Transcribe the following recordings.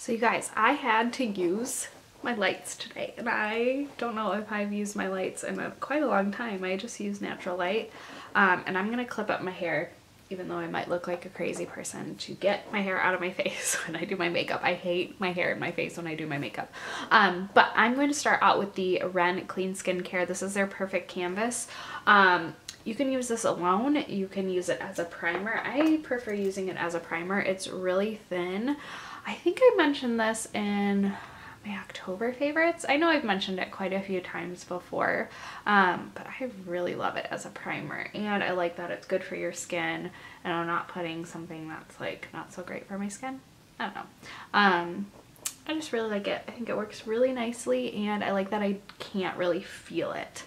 So you guys, I had to use my lights today, and I don't know if I've used my lights in quite a long time. I just use natural light, and I'm gonna clip up my hair, even though I might look like a crazy person, to get my hair out of my face when I do my makeup. I hate my hair in my face when I do my makeup. But I'm going to start out with the Ren Clean Skincare. This is their Perfect Canvas. You can use this alone. You can use it as a primer. I prefer using it as a primer. It's really thin. I think I mentioned this in my October favorites. I know I've mentioned it quite a few times before, but I really love it as a primer, and I like that it's good for your skin, and I'm not putting something that's like not so great for my skin. I don't know. I just really like it. I think it works really nicely, and I like that I can't really feel it.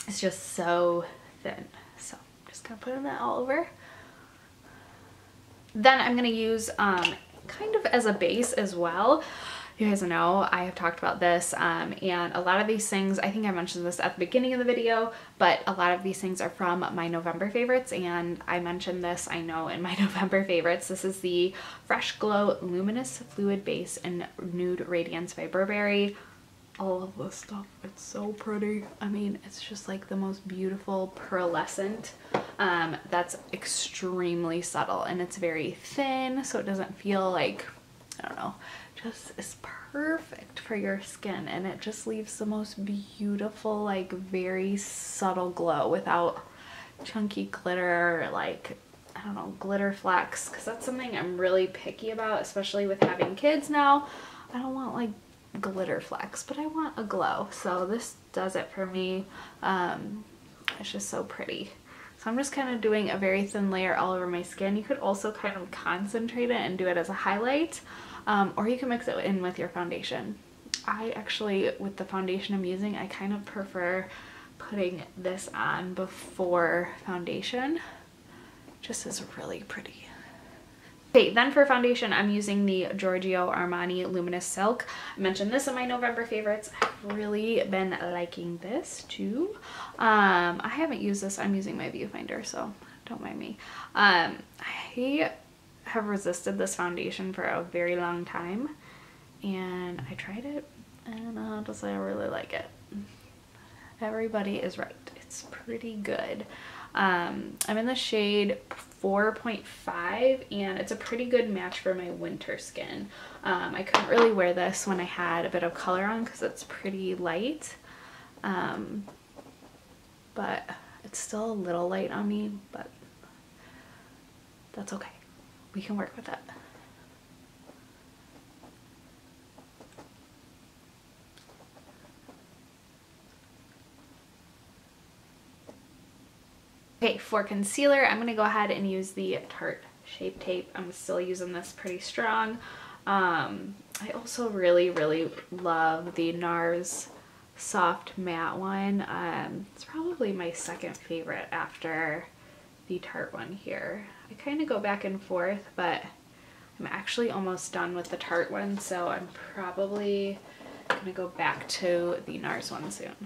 It's just so thin. So I'm just gonna put it all over. Then I'm gonna use kind of as a base as well. You guys know I have talked about this, and a lot of these things, I think I mentioned this at the beginning of the video, but a lot of these things are from my November favorites, and I mentioned this, I know, in my November favorites. This is the Fresh Glow Luminous Fluid Base in Nude Radiance by Burberry. All of this stuff, it's so pretty. I mean, it's just like the most beautiful pearlescent that's extremely subtle, and it's very thin, so it doesn't feel like, I don't know, just is perfect for your skin, and it just leaves the most beautiful, like very subtle glow without chunky glitter, like, I don't know, glitter flecks, because that's something I'm really picky about, especially with having kids now. I don't want like glitter flecks, but I want a glow, so this does it for me. It's just so pretty. So I'm just kind of doing a very thin layer all over my skin. You could also kind of concentrate it and do it as a highlight, or you can mix it in with your foundation. I actually, with the foundation I'm using, I kind of prefer putting this on before foundation. Just is really pretty. Okay, then for foundation, I'm using the Giorgio Armani Luminous Silk. I mentioned this in my November favorites. I've really been liking this too. I haven't used this. I'm using my viewfinder, so don't mind me. I have resisted this foundation for a very long time, and I tried it, and I'll just say I really like it. Everybody is right. It's pretty good. I'm in the shade 4.5, and it's a pretty good match for my winter skin. I couldn't really wear this when I had a bit of color on because it's pretty light, but it's still a little light on me, but that's okay. We can work with it. Okay, for concealer, I'm going to go ahead and use the Tarte Shape Tape. I'm still using this pretty strong. I also really love the NARS Soft Matte one. It's probably my second favorite after the Tarte one here. I kind of go back and forth, but I'm actually almost done with the Tarte one, so I'm probably going to go back to the NARS one soon.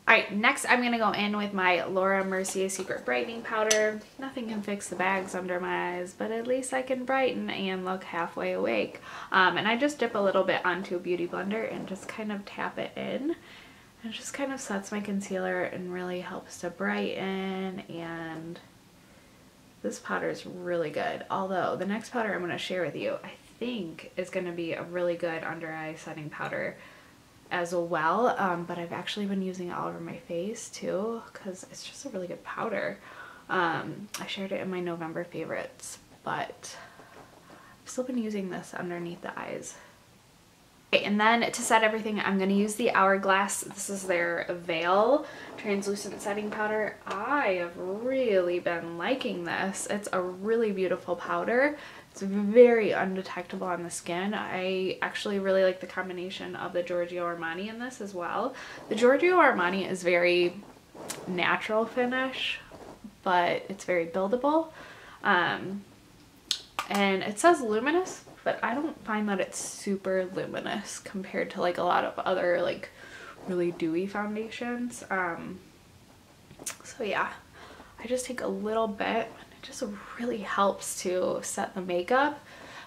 Alright, next I'm going to go in with my Laura Mercier Secret Brightening Powder. Nothing can fix the bags under my eyes, but at least I can brighten and look halfway awake. And I just dip a little bit onto a beauty blender and just kind of tap it in. And it just kind of sets my concealer and really helps to brighten, and this powder is really good. Although the next powder I'm going to share with you, I think is going to be a really good under eye setting powder as well, but I've actually been using it all over my face too because it's just a really good powder. I shared it in my November favorites, but I've still been using this underneath the eyes. Okay, and then to set everything, I'm going to use the Hourglass. This is their Veil Translucent Setting Powder. I have really been liking this. It's a really beautiful powder. It's very undetectable on the skin. I actually really like the combination of the Giorgio Armani in this as well. The Giorgio Armani is very natural finish, but it's very buildable. And it says luminous but I don't find that it's super luminous compared to like a lot of other like really dewy foundations. So yeah, I just take a little bit and it just really helps to set the makeup.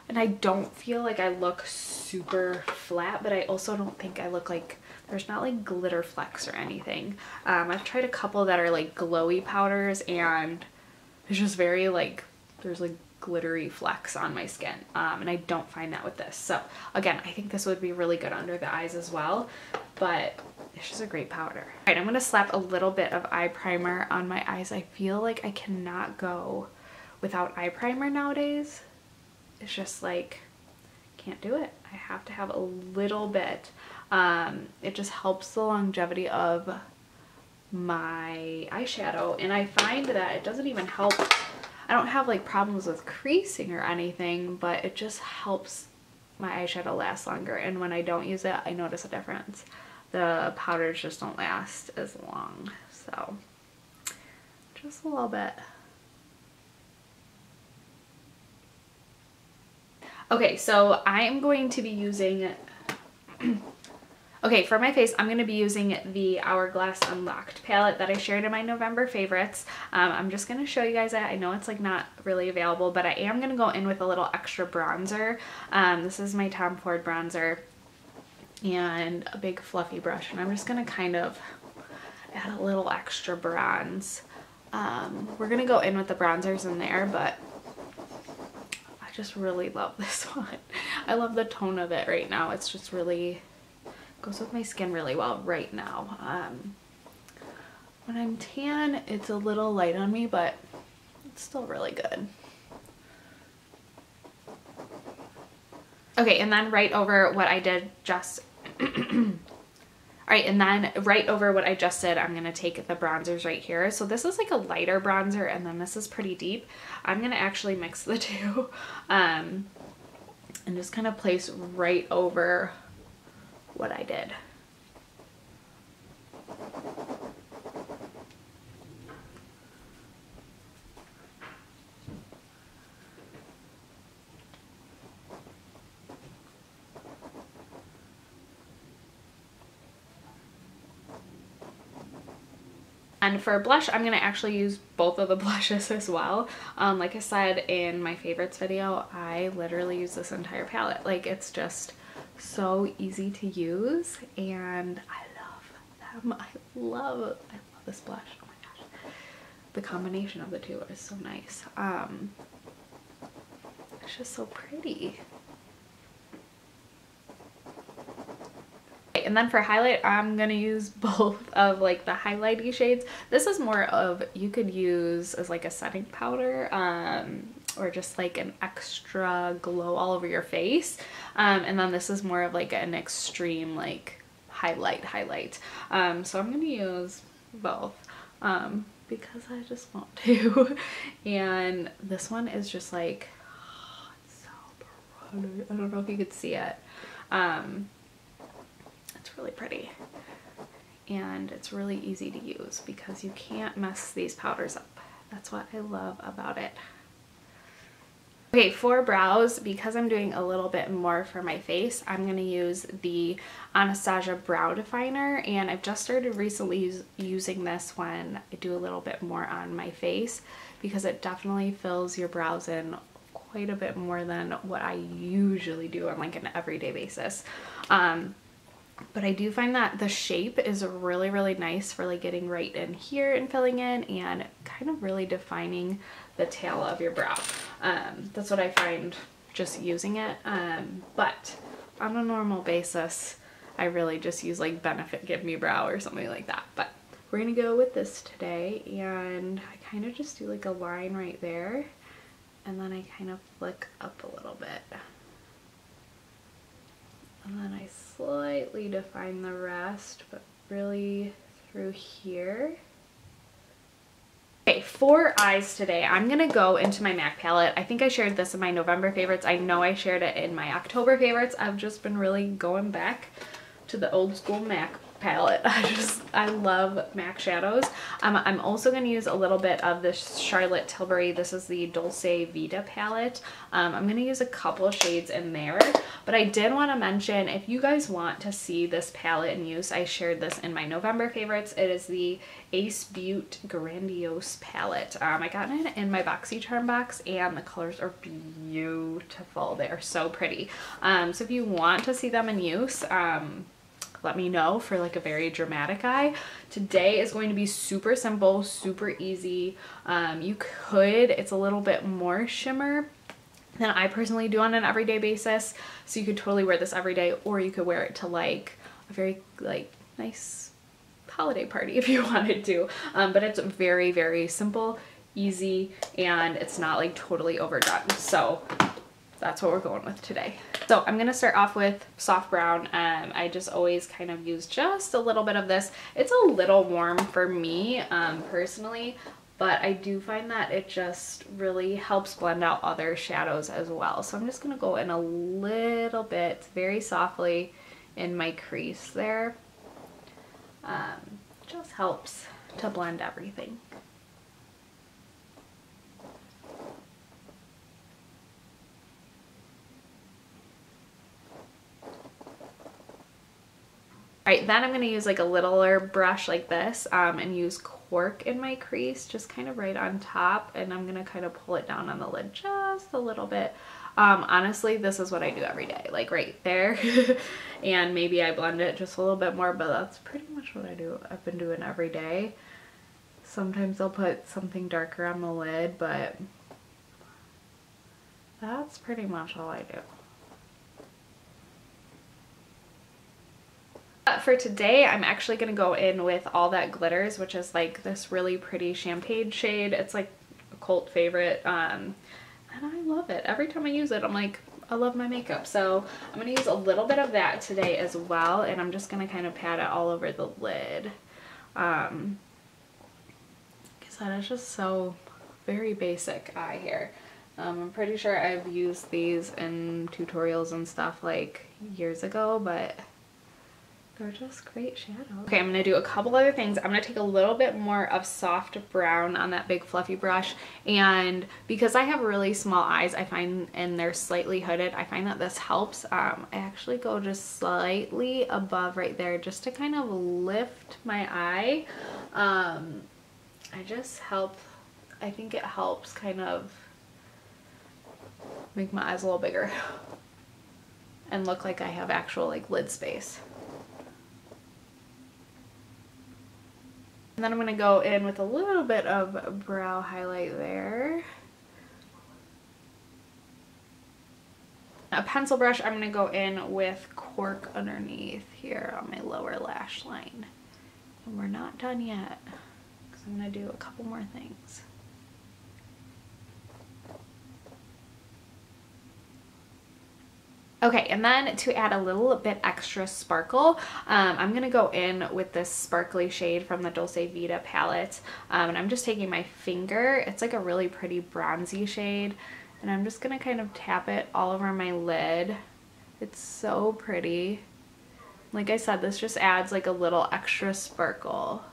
And I don't feel like I look super flat, but I also don't think I look like, there's not like glitter flecks or anything. I've tried a couple that are like glowy powders and it's just very like, there's like glittery flecks on my skin. And I don't find that with this. So again, I think this would be really good under the eyes as well, but it's just a great powder. All right, I'm gonna slap a little bit of eye primer on my eyes. I feel like I cannot go without eye primer nowadays. It's just like, can't do it. I have to have a little bit. It just helps the longevity of my eyeshadow, and I find that it doesn't even help. I don't have like problems with creasing or anything, but it just helps my eyeshadow last longer, and when I don't use it, I notice a difference. The powders just don't last as long, so just a little bit. Okay, so I'm going to be using, okay, for my face, I'm going to be using the Hourglass Unlocked palette that I shared in my November favorites. I'm just going to show you guys that. I know it's like not really available, but I am going to go in with a little extra bronzer. This is my Tom Ford bronzer and a big fluffy brush, and I'm just going to kind of add a little extra bronze. We're going to go in with the bronzers in there, but just really love this one. I love the tone of it right now. It's just really goes with my skin really well right now. When I'm tan, it's a little light on me, but it's still really good. Okay, and then right over what I did just Alright, and then right over what I just did, I'm going to take the bronzers right here. So this is like a lighter bronzer, and then this is pretty deep. I'm going to actually mix the two and just kind of place right over what I did. And for blush, I'm going to actually use both of the blushes as well. Like I said in my favorites video, I literally use this entire palette. Like, it's just so easy to use, and I love them. I love this blush. Oh my gosh. The combination of the two is so nice. It's just so pretty. And then for highlight, I'm gonna use both of like the highlighty shades. This is more of, you could use as like a setting powder or just like an extra glow all over your face. And then this is more of like an extreme like highlight. So I'm gonna use both because I just want to. And this one is just like, oh, it's so pretty. I don't know if you could see it. It's really pretty, and it's really easy to use because you can't mess these powders up. That's what I love about it. Okay, for brows, because I'm doing a little bit more for my face, I'm going to use the Anastasia Brow Definer, and I've just started recently using this when I do a little bit more on my face because it definitely fills your brows in quite a bit more than what I usually do on like an everyday basis. But I do find that the shape is really, really nice for like getting right in here and filling in and kind of really defining the tail of your brow. That's what I find just using it. But on a normal basis, I really just use like Benefit Give Me Brow or something like that. But we're gonna go with this today, and I kind of just do like a line right there, and then I kind of flick up a little bit. And then I slightly define the rest, but really through here. Okay, for eyes today, I'm going to go into my MAC palette. I think I shared this in my November favorites. I know I shared it in my October favorites. I've just been really going back to the old school MAC palette. I love MAC shadows. I'm also going to use a little bit of this Charlotte Tilbury. This is the Dolce Vita palette. I'm going to use a couple shades in there, but I did want to mention, if you guys want to see this palette in use, I shared this in my November favorites. It is the Ace Beauty Grandiose palette. I got it in my BoxyCharm box, and the colors are beautiful. They are so pretty. So if you want to see them in use, let me know for like a very dramatic eye. Today is going to be super simple, super easy. It's a little bit more shimmer than I personally do on an everyday basis. So you could totally wear this every day, or you could wear it to like a very like nice holiday party if you wanted to. But it's very, very simple, easy, and it's not like totally overdone. So that's what we're going with today. So I'm going to start off with soft brown. I just always kind of use just a little bit of this. It's a little warm for me personally, but I do find that it just really helps blend out other shadows as well. So I'm just going to go in a little bit, very softly in my crease there. Just helps to blend everything. Alright, then I'm going to use like a littler brush like this and use cork in my crease, just kind of right on top, and I'm going to kind of pull it down on the lid just a little bit. Honestly, this is what I do every day, like right there. And maybe I blend it just a little bit more, but that's pretty much what I've been doing every day. Sometimes I'll put something darker on the lid, but that's pretty much all I do. For today, I'm actually going to go in with All That Glitters, which is like this really pretty champagne shade. It's like a cult favorite, and I love it. Every time I use it, I'm like, I love my makeup. So I'm going to use a little bit of that today as well, and I'm just going to kind of pat it all over the lid. Because that is just so very basic eye hair. I'm pretty sure I've used these in tutorials and stuff like years ago, but they're just great shadows. Okay, I'm going to do a couple other things. I'm going to take a little bit more of soft brown on that big fluffy brush, and because I have really small eyes, I find, and they're slightly hooded, I find that this helps. I actually go just slightly above right there just to kind of lift my eye. I think it helps kind of make my eyes a little bigger and look like I have actual like lid space. And then I'm going to go in with a little bit of brow highlight there. A pencil brush, I'm going to go in with cork underneath here on my lower lash line. And we're not done yet, because I'm going to do a couple more things. Okay, and then to add a little bit extra sparkle, I'm going to go in with this sparkly shade from the Dolce Vita palette, and I'm just taking my finger. It's like a really pretty bronzy shade, and I'm just going to kind of tap it all over my lid. It's so pretty. Like I said, this just adds like a little extra sparkle.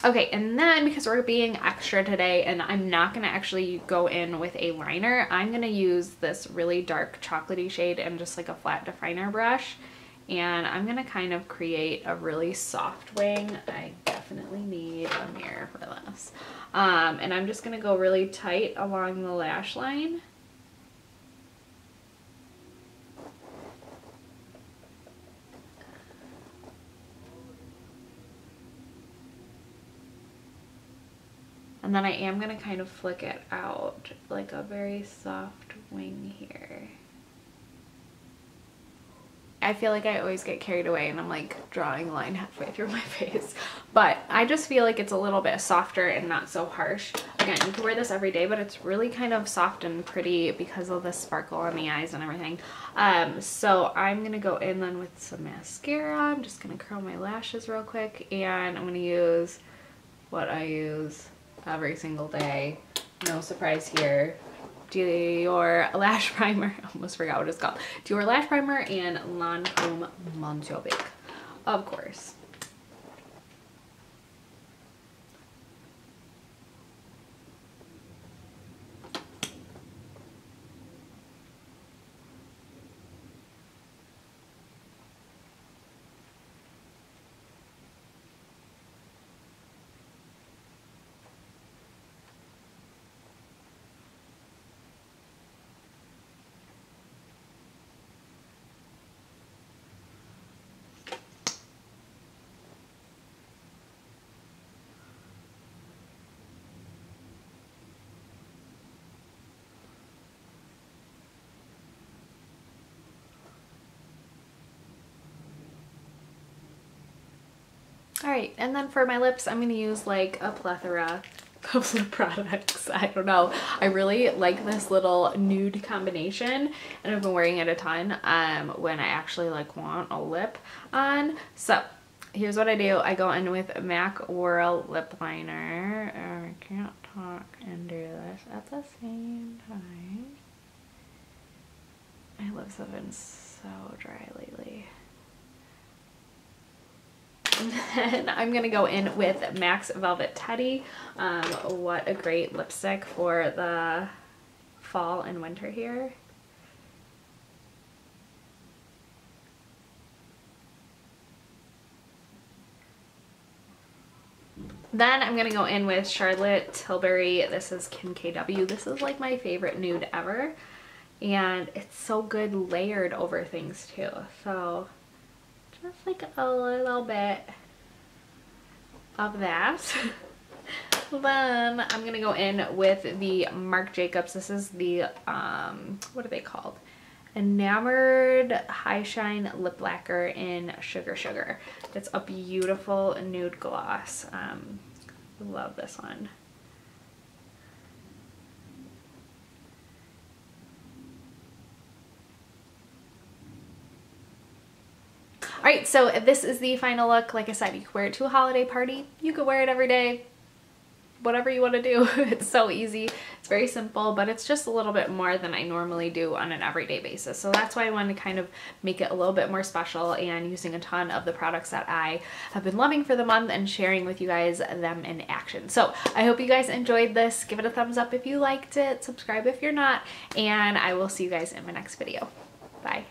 Okay, and then because we're being extra today and I'm not going to actually go in with a liner, I'm going to use this really dark chocolatey shade and just like a flat definer brush. And I'm going to kind of create a really soft wing. I definitely need a mirror for this. And I'm just going to go really tight along the lash line. And then I am going to kind of flick it out like a very soft wing here. I feel like I always get carried away and I'm like drawing a line halfway through my face. But I just feel like it's a little bit softer and not so harsh. Again, you can wear this every day, but it's really kind of soft and pretty because of the sparkle on the eyes and everything. So I'm going to go in then with some mascara. I'm just going to curl my lashes real quick, and I'm going to use what I use every single day. No surprise here. Dior Lash Primer. I almost forgot what it's called. Dior Lash Primer and Lancome Monsieur Bake. of course. All right, and then for my lips, I'm gonna use like a plethora of lip products. I don't know. I really like this little nude combination, and I've been wearing it a ton when I actually like want a lip on. So here's what I do. I go in with MAC Whirl lip liner. I can't talk and do this at the same time. My lips have been so dry lately. And then I'm gonna go in with MAC's Velvet Teddy. What a great lipstick for the fall and winter here. Then I'm gonna go in with Charlotte Tilbury. This is Kim KW. This is like my favorite nude ever, and it's so good layered over things too. So just like a little bit of that. Then I'm gonna go in with the Marc Jacobs. This is the what are they called? Enamored High Shine Lip Lacquer in Sugar Sugar. It's a beautiful nude gloss. Love this one. All right, so this is the final look. Like I said, you could wear it to a holiday party. You could wear it every day. Whatever you want to do. It's so easy. It's very simple, but it's just a little bit more than I normally do on an everyday basis. So that's why I wanted to kind of make it a little bit more special, and using a ton of the products that I have been loving for the month and sharing with you guys them in action. So I hope you guys enjoyed this. Give it a thumbs up if you liked it. Subscribe if you're not, and I will see you guys in my next video. Bye.